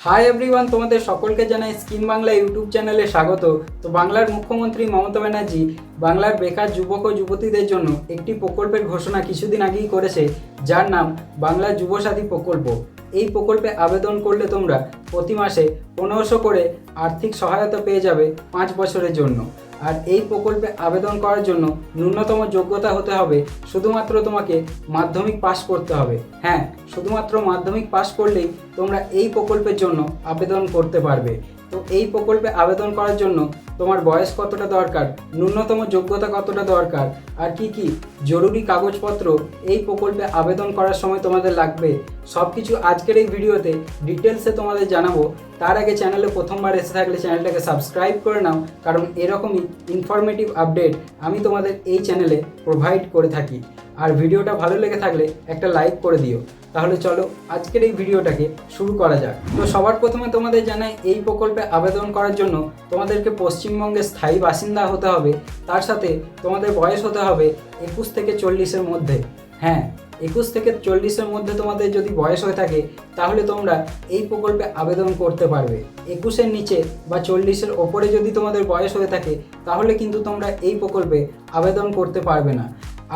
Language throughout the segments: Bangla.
হাই এভরিওয়ান, তোমাদের সকলকে জানাই স্কিম বাংলা ইউটিউব চ্যানেলে স্বাগত। তো বাংলার মুখ্যমন্ত্রী মমতা ব্যানার্জি বাংলার বেকার যুবক ও যুবতীদের জন্য একটি প্রকল্পের ঘোষণা কিছুদিন আগেই করেছে, যার নাম বাংলা যুবসাথী প্রকল্প। এই প্রকল্পে আবেদন করলে তোমরা প্রতি মাসে 1500 করে আর্থিক সহায়তা পেয়ে যাবে 5 বছরের জন্য। আর এই প্রকল্পে আবেদন করার জন্য ন্যূনতম যোগ্যতা হতে হবে, শুধুমাত্র তোমাকে মাধ্যমিক পাশ করতে হবে। হ্যাঁ, শুধুমাত্র মাধ্যমিক পাশ করলেই তোমরা এই প্রকল্পের জন্য আবেদন করতে পারবে। তো এই প্রকল্পে আবেদন করার জন্য তোমার বয়স কতটা দরকার, ন্যূনতম যোগ্যতা কতটা দরকার, আর কি কি জরুরি কাগজপত্র এই প্রকল্পে আবেদন করার সময় তোমাদের লাগবে, সব কিছু আজকের এই ভিডিওতে ডিটেলসে তোমাদের জানাবো। তার আগে চ্যানেলে প্রথমবার এসে থাকলে চ্যানেলটাকে সাবস্ক্রাইব করে নাও, কারণ এরকমই ইনফরমেটিভ আপডেট আমি তোমাদের এই চ্যানেলে প্রোভাইড করে থাকি। আর ভিডিওটা ভালো লেগে থাকলে একটা লাইক করে দিও। তাহলে চলো আজকের এই ভিডিওটাকে শুরু করা যাক। তো সবার প্রথমে তোমাদের জানাই, এই প্রকল্পে আবেদন করার জন্য তোমাদেরকে পশ্চিমবঙ্গের স্থায়ী বাসিন্দা হতে হবে। তার সাথে তোমাদের বয়স হতে হবে 21 থেকে 40-এর মধ্যে। হ্যাঁ, 21 থেকে 40-এর মধ্যে তোমাদের যদি বয়স হয়ে থাকে তাহলে তোমরা এই প্রকল্পে আবেদন করতে পারবে। 21-এর নিচে বা 40-এর ওপরে যদি তোমাদের বয়স হয়ে থাকে তাহলে কিন্তু তোমরা এই প্রকল্পে আবেদন করতে পারবে না।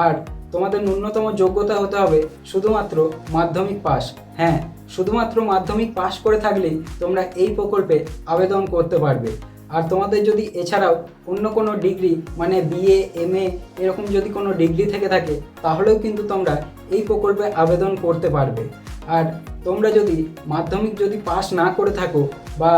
আর তোমাদের ন্যূনতম যোগ্যতা হতে হবে শুধুমাত্র মাধ্যমিক পাস। হ্যাঁ, শুধুমাত্র মাধ্যমিক পাস করে থাকলেই তোমরা এই প্রকল্পে আবেদন করতে পারবে। আর তোমাদের যদি এছাড়াও অন্য কোনো ডিগ্রি মানে বিএ, এমএ এরকম যদি কোনো ডিগ্রি থেকে থাকে তাহলেও কিন্তু তোমরা এই প্রকল্পে আবেদন করতে পারবে। আর তোমরা যদি মাধ্যমিক যদি পাস না করে থাকো বা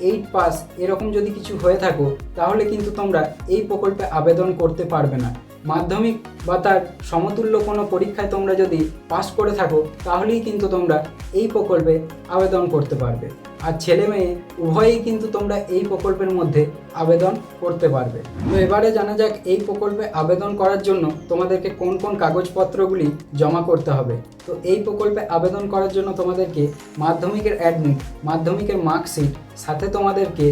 8 পাস এরকম যদি কিছু হয়ে থাকো তাহলে কিন্তু তোমরা এই প্রকল্পে আবেদন করতে পারবে না। মাধ্যমিক বা তার সমতুল্য কোনো পরীক্ষায় তোমরা যদি পাস করে থাকো তাহলেই কিন্তু তোমরা এই প্রকল্পে আবেদন করতে পারবে। আর ছেলে মেয়ে উভয়েই কিন্তু তোমরা এই প্রকল্পের মধ্যে আবেদন করতে পারবে। তো এবারে জানা যাক এই প্রকল্পে আবেদন করার জন্য তোমাদেরকে কোন কোন কাগজপত্রগুলি জমা করতে হবে। তো এই প্রকল্পে আবেদন করার জন্য তোমাদেরকে মাধ্যমিকের অ্যাডমিট, মাধ্যমিকের মার্কশিট, সাথে তোমাদেরকে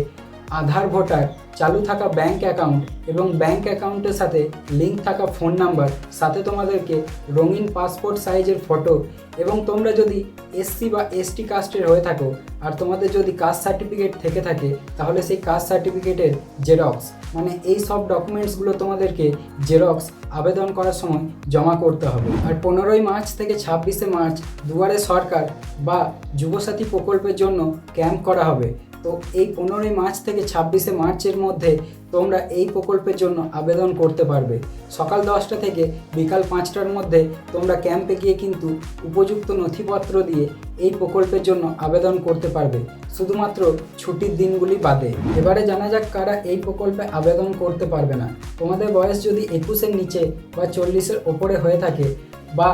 আধার, ভোটার, চালু থাকা ব্যাঙ্ক অ্যাকাউন্ট এবং ব্যাঙ্ক অ্যাকাউন্টের সাথে লিঙ্ক থাকা ফোন নাম্বার, সাথে তোমাদেরকে রঙিন পাসপোর্ট সাইজের ফটো, এবং তোমরা যদি এসসি বা এসটি কাস্টের হয়ে থাকো আর তোমাদের যদি কাস্ট সার্টিফিকেট থেকে থাকে তাহলে সেই কাস্ট সার্টিফিকেটের জেরক্স, মানে এই সব ডকুমেন্টসগুলো তোমাদেরকে জেরক্স আবেদন করার সময় জমা করতে হবে। আর 15ই মার্চ থেকে 26শে মার্চ দুয়ারে সরকার বা যুবসাথী প্রকল্পের জন্য ক্যাম্প করা হবে। তো এই 15ই মার্চ থেকে 26শে মার্চের মধ্যে তোমরা এই প্রকল্পের জন্য আবেদন করতে পারবে। সকাল 10টা থেকে বিকাল 5টার মধ্যে তোমরা ক্যাম্পে গিয়ে কিন্তু উপযুক্ত নথিপত্র দিয়ে এই প্রকল্পের জন্য আবেদন করতে পারবে, শুধুমাত্র ছুটির দিনগুলি বাদে। এবারে জানা যাক কারা এই প্রকল্পে আবেদন করতে পারবে না। তোমাদের বয়স যদি 21-এর নিচে বা 40-এর ওপরে হয়ে থাকে, বা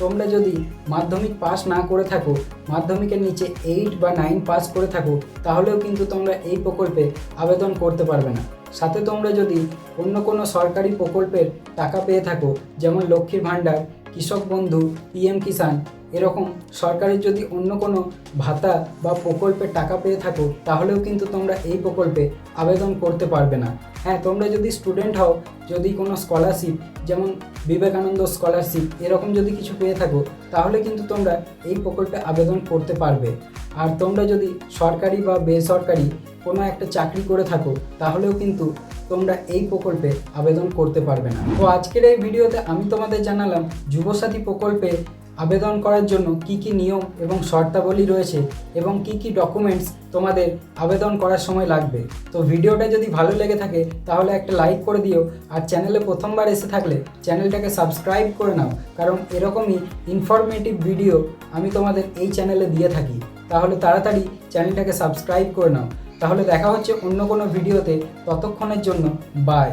তোমরা যদি মাধ্যমিক পাস না করে থাকো, মাধ্যমিকের নিচে 8 বা 9 পাস করে থাকো তাহলেও কিন্তু তোমরা এই প্রকল্পে আবেদন করতে পারবে না। সাথে তোমরা যদি অন্য কোনো সরকারি প্রকল্পের টাকা পেয়ে থাকো, যেমন লক্ষ্মীর ভাণ্ডার, কৃষক বন্ধু, পিএম কিষাণ, এরকম সরকারের যদি অন্য কোনো ভাতা বা প্রকল্পের টাকা পেয়ে থাকো তাহলেও কিন্তু তোমরা এই প্রকল্পে আবেদন করতে পারবে না। হ্যাঁ, তোমরা যদি স্টুডেন্ট হও, যদি কোনো স্কলারশিপ যেমন বিবেকানন্দ স্কলারশিপ এরকম যদি কিছু পেয়ে থাকো তাহলে কিন্তু তোমরা এই প্রকল্পে আবেদন করতে পারবে। আর তোমরা যদি সরকারি বা বেসরকারি কোনো একটা চাকরি করে থাকো তাহলেও কিন্তু তোমরা এই প্রকল্পে আবেদন করতে পারবে না। তো আজকের এই ভিডিওতে আমি তোমাদের জানালাম যুবসাথী প্রকল্পে আবেদন করার জন্য কি কি নিয়ম এবং শর্তাবলী রয়েছে এবং কি কি ডকুমেন্টস তোমাদের আবেদন করার সময় লাগবে। তো ভিডিওটা যদি ভালো লেগে থাকে তাহলে একটা লাইক করে দিও। আর চ্যানেলে প্রথমবার এসে থাকলে চ্যানেলটাকে সাবস্ক্রাইব করে নাও, কারণ এরকমই ইনফরমেটিভ ভিডিও আমি তোমাদের এই চ্যানেলে দিয়ে থাকি। তাহলে তাড়াতাড়ি চ্যানেলটাকে সাবস্ক্রাইব করে নাও। তাহলে দেখা হচ্ছে অন্য কোনো ভিডিওতে, ততক্ষণের জন্য বাই।